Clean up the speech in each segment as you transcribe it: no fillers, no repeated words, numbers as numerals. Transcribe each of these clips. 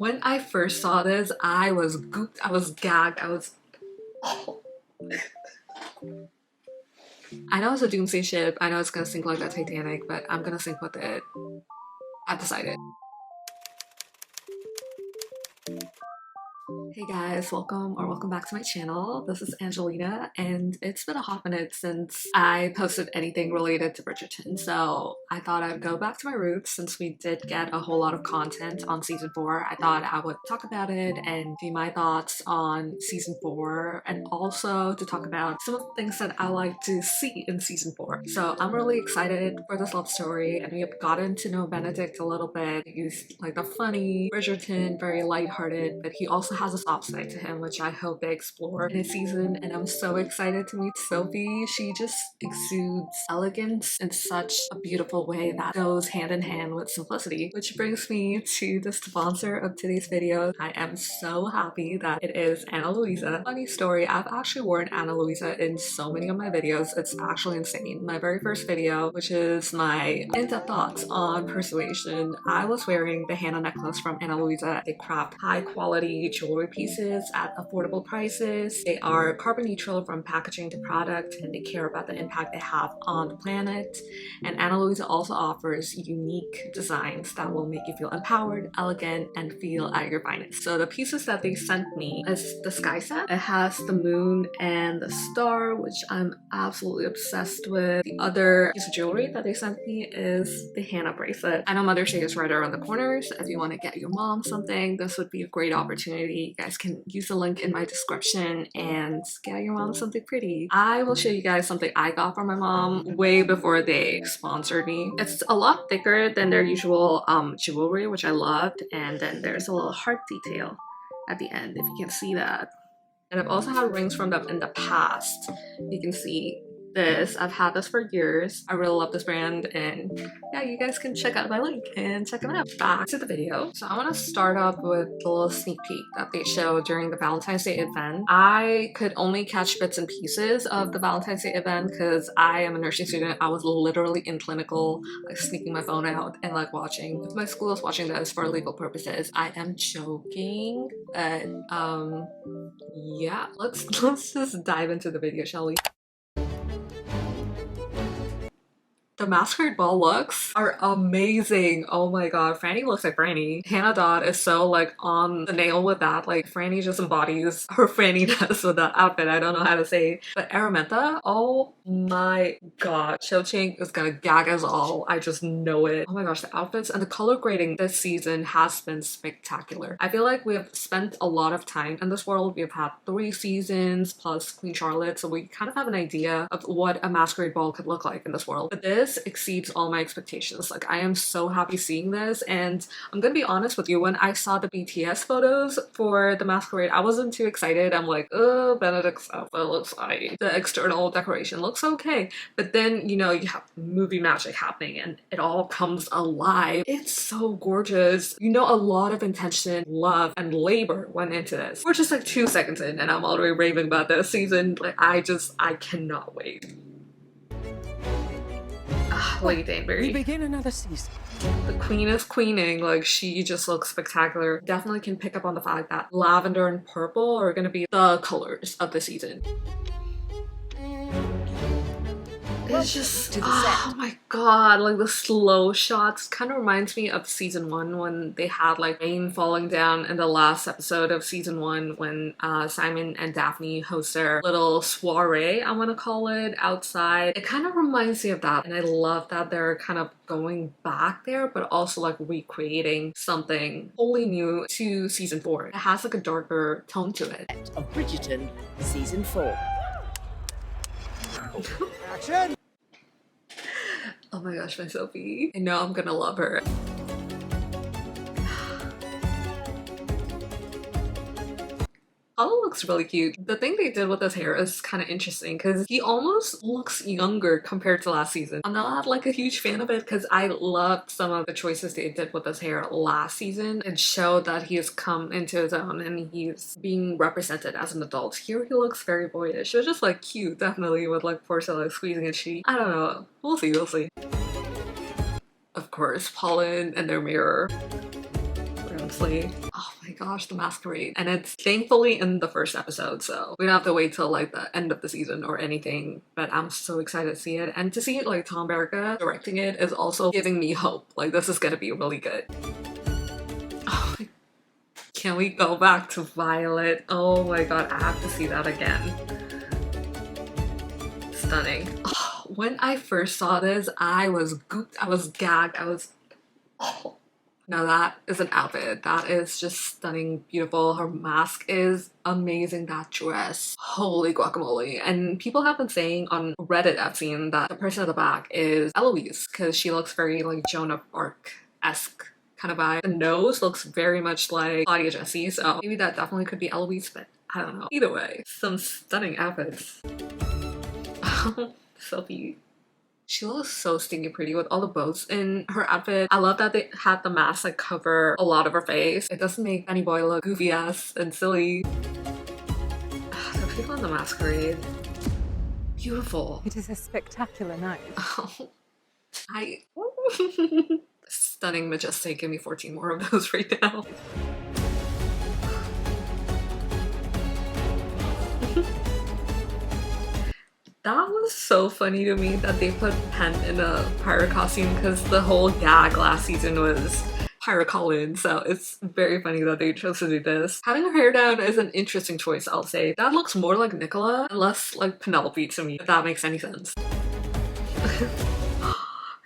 When I first saw this, I was gooped, I was gagged, I was... I know it's a doomsday ship, I know it's gonna sink like the Titanic, but I'm gonna sink with it. I've decided. Hey guys, welcome back to my channel. This is Angelina, and it's been a hot minute since I posted anything related to Bridgerton, so I thought I'd go back to my roots. Since we did get a whole lot of content on season 4, I thought I would talk about it and do my thoughts on season 4, and also to talk about some of the things that I like to see in season 4. So I'm really excited for this love story, and we have gotten to know Benedict a little bit. He's like a funny Bridgerton, very lighthearted, but he also has a soft side to him, which I hope they explore in this season. And I'm so excited to meet Sophie. She just exudes elegance in such a beautiful way that goes hand in hand with simplicity, which brings me to the sponsor of today's video. I am so happy that it is Ana Luisa. Funny story, I've actually worn Ana Luisa in so many of my videos. It's actually insane. My very first video, which is my in-depth thoughts on persuasion, I was wearing the Hannah necklace from Ana Luisa. They craft high quality jewelry pieces at affordable prices. They are carbon neutral from packaging to product, and they care about the impact they have on the planet. And Ana Luisa also offers unique designs that will make you feel empowered, elegant, and feel at your finest. So the pieces that they sent me is the sky set. It has the moon and the star, which I'm absolutely obsessed with. The other piece of jewelry that they sent me is the Hannah bracelet. I know Mother's Day is right around the corner, so if you want to get your mom something, this would be a great opportunity. You guys can use the link in my description and get your mom something pretty. I will show you guys something I got for my mom way before they sponsored me. It's a lot thicker than their usual jewelry, which I loved, and then there's a little heart detail at the end, if you can see that. And I've also had rings from them in the past. You can see this. I've had this for years. I really love this brand, and yeah, you guys can check out my link and check them out. Back to the video. So I want to start off with the little sneak peek that they showed during the Valentine's Day event. I could only catch bits and pieces of the Valentine's Day event because I am a nursing student. I was literally in clinical, like sneaking my phone out and like watching. If my school is watching this for legal purposes, I am joking, but yeah, let's just dive into the video, shall we? The masquerade ball looks are amazing. Oh my god, Franny looks like Franny. Hannah Dodd is so like on the nail with that. Like Franny just embodies her Franny-ness with that outfit. I don't know how to say. But Araminta, oh my god. Cho Ching is gonna gag us all. I just know it. Oh my gosh, the outfits and the color grading this season has been spectacular. I feel like we have spent a lot of time in this world. We've had 3 seasons plus Queen Charlotte, so we kind of have an idea of what a masquerade ball could look like in this world. But this exceeds all my expectations. Like, I am so happy seeing this, and I'm gonna be honest with you, when I saw the BTS photos for the masquerade, I wasn't too excited. I'm like, oh, Benedict's outfit looks like the external decoration looks okay, but then, you know, you have movie magic happening and it all comes alive. It's so gorgeous. You know, a lot of intention, love, and labor went into this. We're just like 2 seconds in and I'm already raving about this season. Like, I cannot wait. Lady Danbury. We begin another season. The queen is queening. Like, she just looks spectacular. Definitely can pick up on the fact that lavender and purple are gonna be the colors of the season. It's just, oh my god, like the slow shots kind of reminds me of season 1 when they had like rain falling down in the last episode of season 1 when Simon and Daphne host their little soiree, I want to call it, outside. It kind of reminds me of that, and I love that they're kind of going back there but also like recreating something wholly new to season 4. It has like a darker tone to it. Of Bridgerton, season 4. Action! Oh my gosh, my Sophie. I know I'm gonna love her. Colin looks really cute. The thing they did with his hair is kind of interesting because he almost looks younger compared to last season. I'm not like a huge fan of it because I loved some of the choices they did with his hair last season. It showed that he has come into his own and he's being represented as an adult. Here he looks very boyish. It's just like cute, definitely, with like Porcella squeezing his cheek. I don't know. We'll see, we'll see. Of course, POLIN and their mirror. Ramsley. Oh gosh, the masquerade. And it's thankfully in the first episode, so we don't have to wait till like the end of the season or anything. But I'm so excited to see it. And to see like Tom Berga directing it is also giving me hope. Like this is gonna be really good. Oh my, can we go back to Violet? Oh my god, I have to see that again. Stunning. Oh, when I first saw this, I was gooped, I was gagged, I was... Oh. Now that is an outfit. That is just stunning, beautiful. Her mask is amazing. That dress. Holy guacamole. And people have been saying on Reddit, I've seen that the person at the back is Eloise because she looks very like Joan of Arc-esque kind of vibe. The nose looks very much like Claudia Jessie, so maybe that definitely could be Eloise, but I don't know. Either way, some stunning outfits. Sophie. She looks so stinky pretty with all the bows in her outfit. I love that they had the mask like cover a lot of her face. It doesn't make any boy look goofy ass and silly. The people in the masquerade. Beautiful. It is a spectacular night. Oh, stunning, majestic. Give me 14 more of those right now. That was so funny to me that they put Pen in a pirate costume because the whole gag last season was Pirate Colin, so it's very funny that they chose to do this. Having her hair down is an interesting choice, I'll say. That looks more like Nicola and less like Penelope to me, if that makes any sense.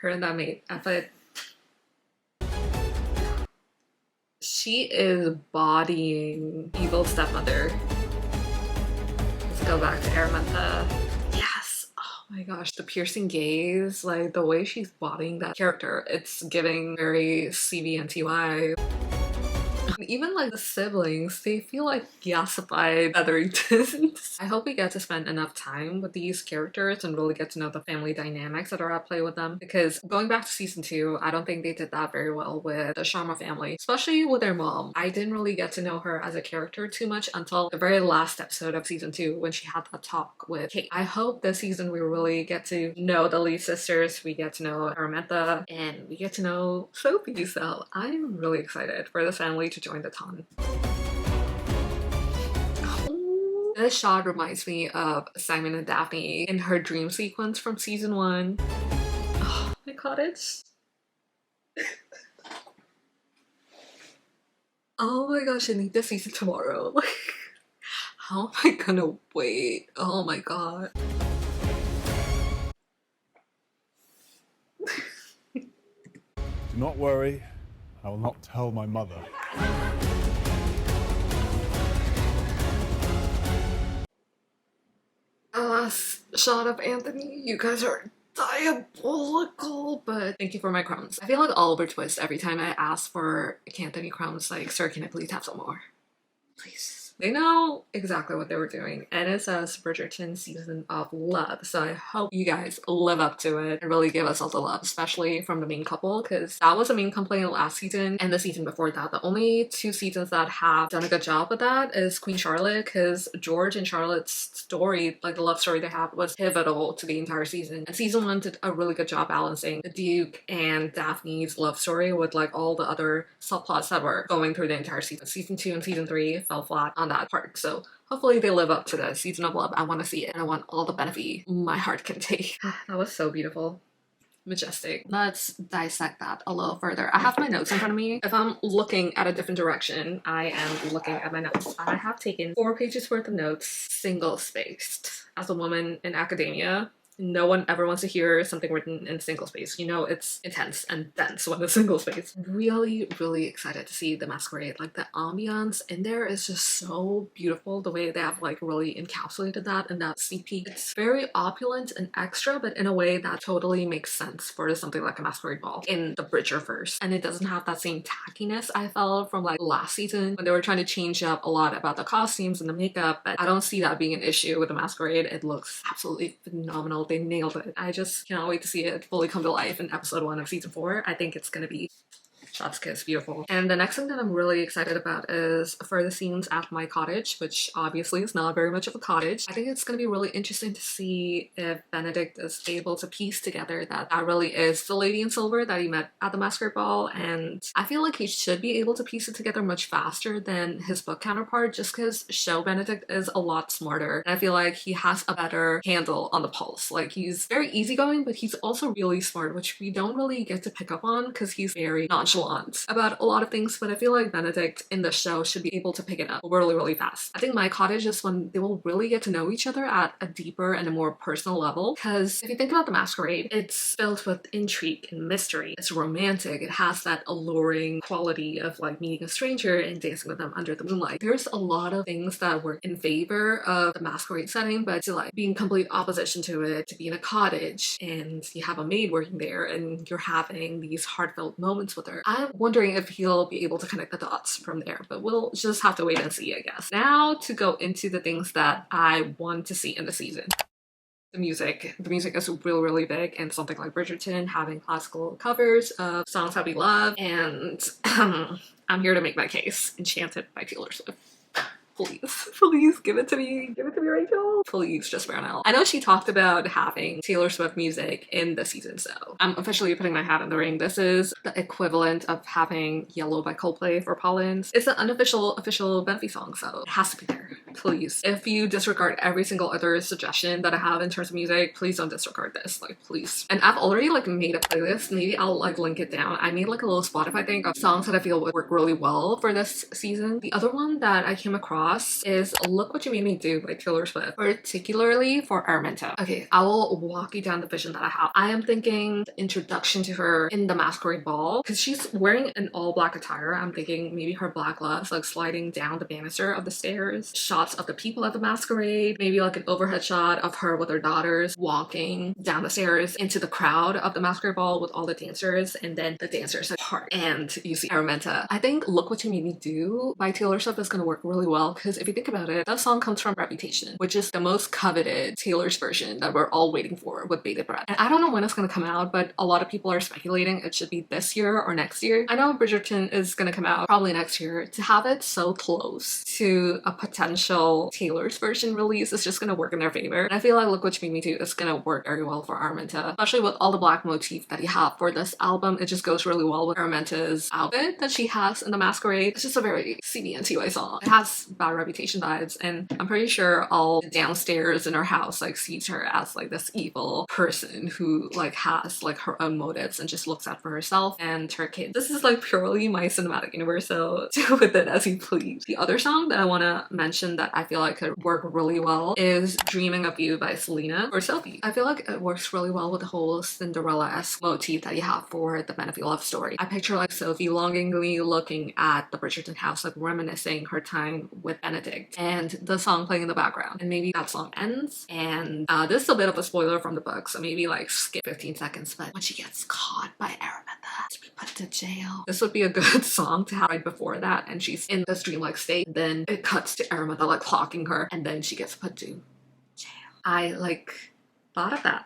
Her and that mate outfit. She is bodying evil stepmother. Let's go back to Araminta. Oh my gosh, the piercing gaze, like the way she's bodying that character, it's giving very CVNTY. Even like the siblings, they feel like gasified Featheringtons. I hope we get to spend enough time with these characters and really get to know the family dynamics that are at play with them. Because going back to season 2, I don't think they did that very well with the Sharma family, especially with their mom. I didn't really get to know her as a character too much until the very last episode of season 2 when she had that talk with Kate. I hope this season we really get to know the lead sisters, we get to know Araminta, and we get to know Sophie. So I'm really excited for this family to join the ton. This shot reminds me of Simon and Daphne in her dream sequence from season 1. Oh, my cottage. Oh my gosh, I need this season tomorrow. Like, how am I gonna wait? Oh my god. Do not worry, I will not tell my mother. Last shot of Anthony. You guys are diabolical, but thank you for my crumbs. I feel like Oliver Twist every time I ask for Kanthony crumbs, like, sir, can I please have some more? Please. They know exactly what they were doing, and it says Bridgerton Season of Love, so I hope you guys live up to it and really give us all the love, especially from the main couple, because that was a main complaint last season and the season before that. The only 2 seasons that have done a good job with that is Queen Charlotte, because George and Charlotte's story, like the love story they had, was pivotal to the entire season. And season 1 did a really good job balancing the Duke and Daphne's love story with like all the other subplots that were going through the entire season. Season 2 and season 3 fell flat on that part, so hopefully they live up to the Season of Love. I want to see it and I want all the Benophie my heart can take. That was so beautiful. Majestic. Let's dissect that a little further. I have my notes in front of me. If I'm looking at a different direction, I am looking at my notes. I have taken 4 pages worth of notes, single spaced. As a woman in academia, no one ever wants to hear something written in single space. You know, it's intense and dense when it's single space. Really, really excited to see the masquerade. Like the ambiance in there is just so beautiful. The way they have like really encapsulated that in that sneak peek. It's very opulent and extra, but in a way that totally makes sense for something like a masquerade ball in the Bridgerverse. And it doesn't have that same tackiness I felt from like last season when they were trying to change up a lot about the costumes and the makeup. But I don't see that being an issue with the masquerade. It looks absolutely phenomenal. They nailed it. I just cannot wait to see it fully come to life in episode 1 of season 4. I think it's gonna be Chef's kiss, beautiful. And the next thing that I'm really excited about is for the scenes at my cottage, which obviously is not very much of a cottage. I think it's going to be really interesting to see if Benedict is able to piece together that really is the lady in silver that he met at the masquerade ball, and I feel like he should be able to piece it together much faster than his book counterpart, just because show Benedict is a lot smarter, and I feel like he has a better handle on the pulse. Like, he's very easygoing, but he's also really smart, which we don't really get to pick up on because he's very nonchalant about a lot of things, but I feel like Benedict in the show should be able to pick it up really fast. I think my cottage is when they will really get to know each other at a deeper and a more personal level, because if you think about the masquerade, it's filled with intrigue and mystery. It's romantic. It has that alluring quality of like meeting a stranger and dancing with them under the moonlight. There's a lot of things that work in favor of the masquerade setting, but to like be in complete opposition to it, to be in a cottage and you have a maid working there and you're having these heartfelt moments with her. I'm wondering if he'll be able to connect the dots from there, but we'll just have to wait and see, I guess. Now to go into the things that I want to see in the season. The music is really big, and something like Bridgerton having classical covers of songs that we love, and I'm here to make my case. Enchanted by Taylor Swift. Please give it to me. Give it to me, Rachel. Please, just Brownell. I know she talked about having Taylor Swift music in the season, so I'm officially putting my hat in the ring. This is the equivalent of having Yellow by Coldplay for POLIN. It's an unofficial Benophie song, so it has to be there. Please. If you disregard every single other suggestion that I have in terms of music, please don't disregard this. Like, please. And I've already like made a playlist. Maybe I'll like link it down. I made like a little Spotify thing of songs that I feel would work really well for this season. The other one that I came across is Look What You Made Me Do by Taylor Swift, particularly for Araminta. Okay, I will walk you down the vision that I have. I am thinking the introduction to her in the masquerade ball, because she's wearing an all black attire. I'm thinking maybe her black gloves like sliding down the banister of the stairs, shots of the people at the masquerade, maybe like an overhead shot of her with her daughters walking down the stairs into the crowd of the masquerade ball with all the dancers, and then the dancers apart and you see Araminta. I think Look What You Made Me Do by Taylor Swift is going to work really well, because if you think about it, that song comes from Reputation, which is the most coveted Taylor's version that we're all waiting for with bated breath. And I don't know when it's going to come out, but a lot of people are speculating it should be this year or next year. I know Bridgerton is going to come out probably next year. To have it so close to a potential Taylor's version release is just going to work in their favor. And I feel like Look What You Made Me Do is going to work very well for Araminta, especially with all the black motif that you have for this album. It just goes really well with Araminta's outfit that she has in the masquerade. It's just a very CBNTY song. It has bad Reputation vibes, and I'm pretty sure all downstairs in her house like sees her as like this evil person who like has like her own motives and just looks out for herself and her kids. This is like purely my cinematic universe, so do with it as you please. The other song that I want to mention that I feel like could work really well is Dreaming of You by Selena or Sophie. I feel like it works really well with the whole Cinderella-esque motif that you have for the Benophie love story. I picture like Sophie longingly looking at the Bridgerton house, like reminiscing her time with Benedict, and the song playing in the background, and maybe that song ends, and this is a bit of a spoiler from the book, so maybe like skip 15 seconds, but when she gets caught by Araminta to be put to jail, this would be a good song to have right before that, and she's in this dreamlike state, then it cuts to Araminta like clocking her, and then she gets put to jail. I like thought of that,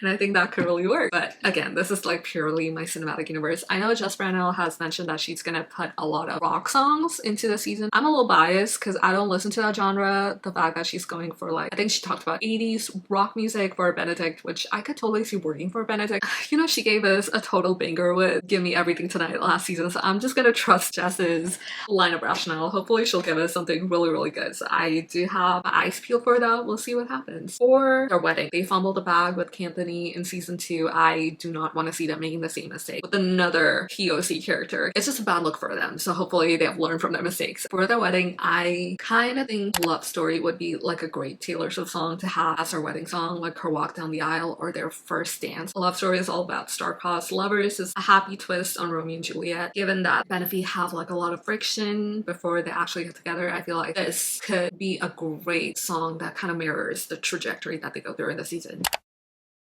and I think that could really work. But again, this is like purely my cinematic universe. I know Jess Brownell has mentioned that she's gonna put a lot of rock songs into the season. I'm a little biased because I don't listen to that genre. The fact that she's going for like, I think she talked about 80s rock music for Benedict, which I could totally see working for Benedict. You know, she gave us a total banger with Give Me Everything Tonight last season, so I'm just gonna trust Jess's line of rationale. Hopefully she'll give us something really good. So I do have my eyes peeled for that. We'll see what happens. For their wedding, they fumbled the bag with kanthony in season 2. I do not want to see them making the same mistake with another POC character. It's just a bad look for them, so hopefully they have learned from their mistakes. For their wedding, I kind of think Love Story would be like a great Taylor Swift song to have as her wedding song, like her walk down the aisle or their first dance. Love Story is all about star-crossed lovers. It's a happy twist on Romeo and Juliet. Given that Benophie have like a lot of friction before they actually get together, I feel like this could be a great song that kind of mirrors the trajectory that they go through in the season.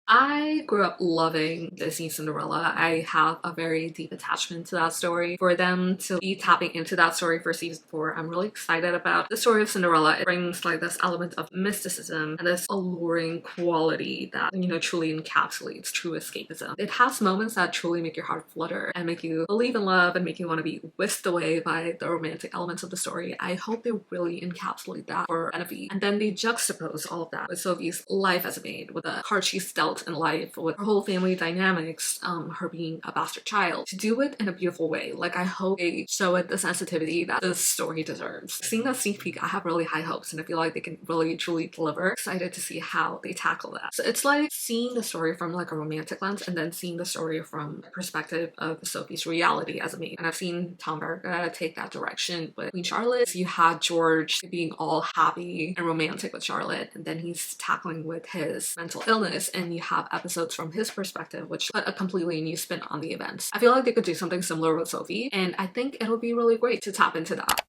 I grew up loving Disney Cinderella. I have a very deep attachment to that story. For them to be tapping into that story for season 4, I'm really excited about the story of Cinderella. It brings like this element of mysticism and this alluring quality that, you know, truly encapsulates true escapism. It has moments that truly make your heart flutter and make you believe in love and make you want to be whisked away by the romantic elements of the story. I hope they really encapsulate that for Benophie. And then they juxtapose all of that with Sophie's life as a maid, with the card she's dealt in life, with her whole family dynamics, her being a bastard child, to do it in a beautiful way. Like, I hope they show it the sensitivity that this story deserves. Seeing that sneak peek, I have really high hopes and I feel like they can really truly deliver. Excited to see how they tackle that. So it's like seeing the story from like a romantic lens and then seeing the story from the perspective of Sophie's reality as a maid. And I've seen Tom Berga take that direction with Queen Charlotte. So you had George being all happy and romantic with Charlotte, and then he's tackling with his mental illness, and you have episodes from his perspective which put a completely new spin on the events. I feel like they could do something similar with Sophie, and I think it'll be really great to tap into that.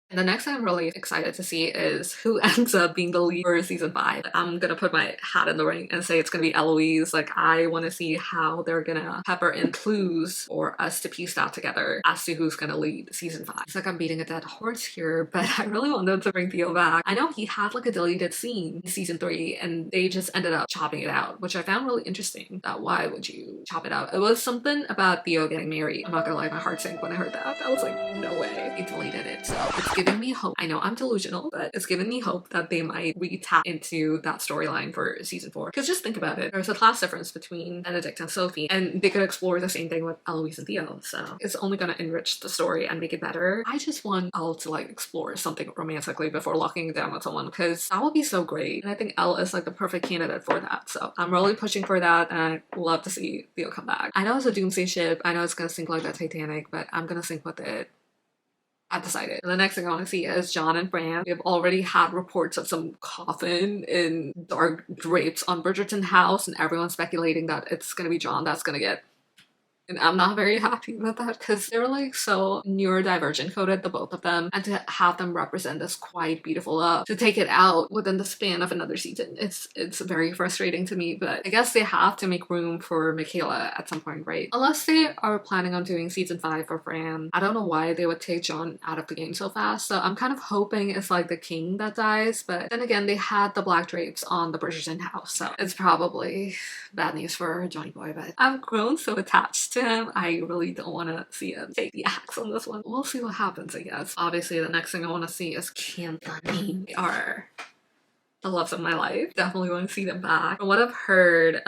And the next thing I'm really excited to see is who ends up being the lead for season 5. I'm gonna put my hat in the ring and say it's gonna be Eloise. Like, I want to see how they're gonna pepper in clues for us to piece that together as to who's gonna lead season 5. It's like I'm beating a dead horse here, but I really want them to bring Theo back. I know he had like a deleted scene in season 3 and they just ended up chopping it out, which I found really interesting. That why would you chop it out? It was something about Theo getting married. I'm not gonna lie, my heart sank when I heard that. I was like, no way, he deleted it. So it's giving me hope. I know I'm delusional, but it's giving me hope that they might re-tap into that storyline for season 4. Because just think about it, there's a class difference between Benedict and Sophie, and they could explore the same thing with Eloise and Theo, so it's only going to enrich the story and make it better. I just want Elle to like explore something romantically before locking down with someone, because that would be so great, and I think Elle is like the perfect candidate for that. So I'm really pushing for that, and I love to see Theo come back. I know it's a doomsday ship, I know it's going to sink like that Titanic, but I'm going to sink with it. I've decided. And the next thing I want to see is John and Fran. We've already had reports of some coffin in dark drapes on Bridgerton house, and everyone's speculating that it's gonna be John that's gonna get. And I'm not very happy with that because they're like so neurodivergent coded, the both of them, and to have them represent this quite beautiful love, to take it out within the span of another season, it's very frustrating to me. But I guess they have to make room for Michaela at some point, right? Unless they are planning on doing season 5 for Fran. I don't know why they would take John out of the game so fast, so I'm kind of hoping it's like the king that dies. But then again, they had the black drapes on the Bridgerton house, so it's probably bad news for Johnny Boy. But I've grown so attached to him, I really don't want to see him take the axe on this one. We'll see what happens, I guess. Obviously, the next thing I want to see is Kanthony. They are the loves of my life. Definitely want to see them back. From what I've heard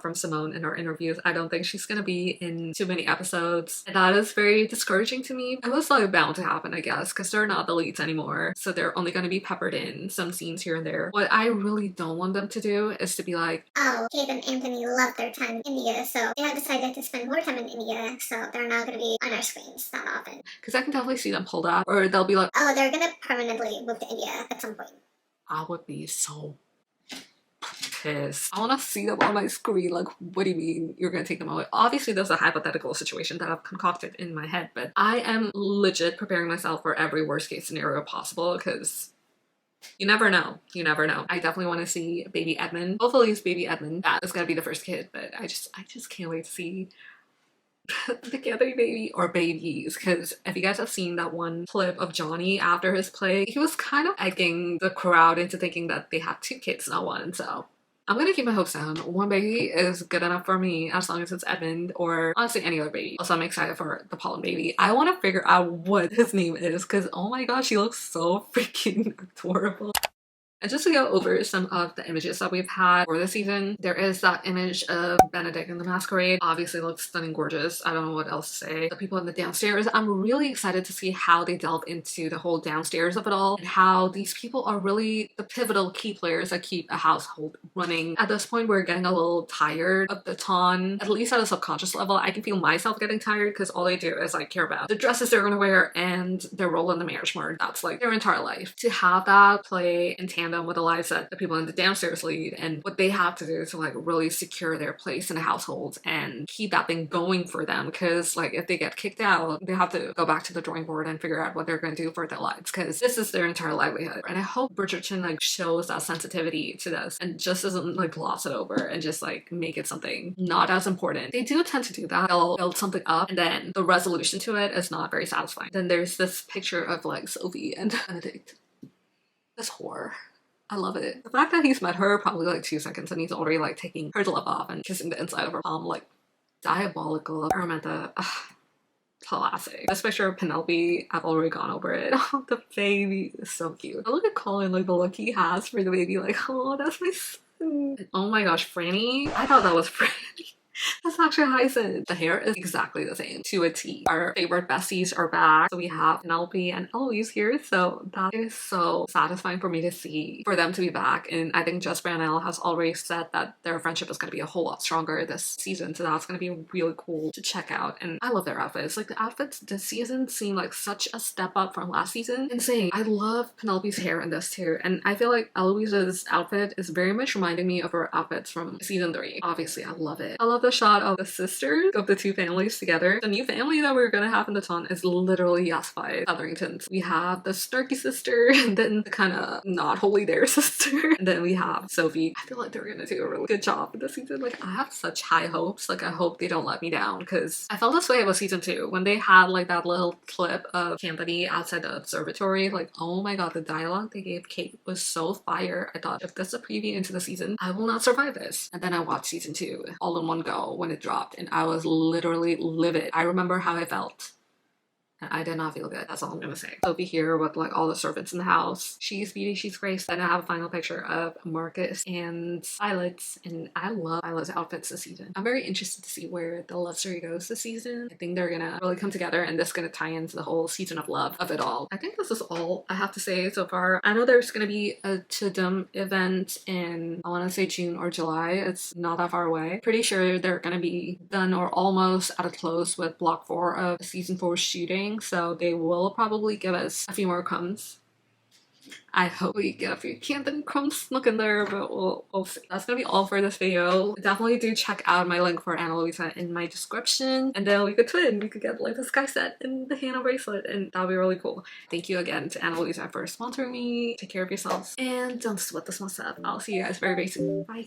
from Simone in her interviews, I don't think she's gonna be in too many episodes, and that is very discouraging to me. It was like bound to happen, I guess, because they're not the leads anymore, so they're only gonna be peppered in some scenes here and there. What I really don't want them to do is to be like, oh, Kate and Anthony love their time in India, so they have decided to spend more time in India, so they're not gonna be on our screens that often. Because I can definitely see them pull that, or they'll be like, oh, they're gonna permanently move to India at some point. I would be so pissed. I want to see them on my screen. Like, what do you mean you're gonna take them away? Obviously, there's a hypothetical situation that I've concocted in my head, but I am legit preparing myself for every worst case scenario possible, because you never know. You never know. I definitely want to see baby Edmund. Hopefully it's baby Edmund. That is gonna be the first kid, but I just can't wait to see the Kanthony baby or babies, because if you guys have seen that one clip of Johnny after his play, he was kind of egging the crowd into thinking that they had 2 kids, not 1. So I'm gonna keep my hopes down. 1 baby is good enough for me as long as it's Edmund, or honestly any other baby. Also, I'm excited for the POLIN baby. I want to figure out what his name is, because oh my gosh, he looks so freaking adorable. And just to go over some of the images that we've had for this season, there is that image of Benedict in the masquerade. Obviously looks stunning gorgeous. I don't know what else to say. The people in the downstairs, I'm really excited to see how they delve into the whole downstairs of it all, and how these people are really the pivotal key players that keep a household running. At this point, we're getting a little tired of the ton, at least at a subconscious level. I can feel myself getting tired because all they do is like care about the dresses they're gonna wear and their role in the marriage mark. That's like their entire life. To have that play in tandem tandem with Eloise, the people in the downstairs lead, and what they have to do to like really secure their place in the household and keep that thing going for them, because like if they get kicked out, they have to go back to the drawing board and figure out what they're going to do for their lives, because this is their entire livelihood. And I hope Bridgerton like shows that sensitivity to this and just doesn't like gloss it over and just like make it something not as important. They do tend to do that. They'll build something up and then the resolution to it is not very satisfying. Then there's this picture of like Sophie and Benedict. This whore. I love it. The fact that he's met her probably like 2 seconds and he's already like taking her glove off and kissing the inside of her palm, like diabolical. Aramantha, classic. This picture of Penelope, I've already gone over it. Oh, the baby is so cute. I look at Colin, like the look he has for the baby, like, oh, that's my son. And oh my gosh, Franny. I thought that was Franny. That's actually Hyacinth. The hair is exactly the same to a T. Our favorite besties are back. So we have Penelope and Eloise here. So that is so satisfying for me to see, for them to be back. And I think Jess Branell has already said that their friendship is going to be a whole lot stronger this season. So that's going to be really cool to check out. And I love their outfits. Like the outfits this season seem like such a step up from last season. Insane. I love Penelope's hair in this too. And I feel like Eloise's outfit is very much reminding me of her outfits from season 3. Obviously, I love it. I love the shot of the sisters of the two families together. The new family that we're gonna have in the ton is literally Yaspy Featheringtons. We have the snarky sister and then the kind of not wholly there sister, and then we have Sophie. I feel like they're gonna do a really good job this season. Like I have such high hopes. Like I hope they don't let me down, because I felt this way about season 2 when they had like that little clip of Kanthony outside the observatory. Like oh my god, the dialogue they gave Kate was so fire. I thought if this is a preview into the season, I will not survive this. And then I watched season 2 all in one go when it dropped and I was literally livid. I remember how I felt. And I did not feel good. That's all I'm gonna say. Sophie here with like all the servants in the house. She's beauty, she's grace. Then I have a final picture of Marcus and Violet. And I love Violet's outfits this season. I'm very interested to see where the love story goes this season. I think they're gonna really come together and this is gonna tie into the whole season of love of it all. I think this is all I have to say so far. I know there's gonna be a Tudum event in, I wanna say June or July. It's not that far away. Pretty sure they're gonna be done or almost at a close with block 4 of season 4 shooting. So they will probably give us a few more crumbs. I hope we get a few Kanthony crumbs snuck in there, but we'll see. That's gonna be all for this video. Definitely do check out my link for Luisa in my description. And then we could twin. We could get like the sky set and the Hannah bracelet, and that would be really cool. Thank you again to Luisa for sponsoring me. Take care of yourselves and don't sweat the small stuff. I'll see you guys very, very soon. Bye.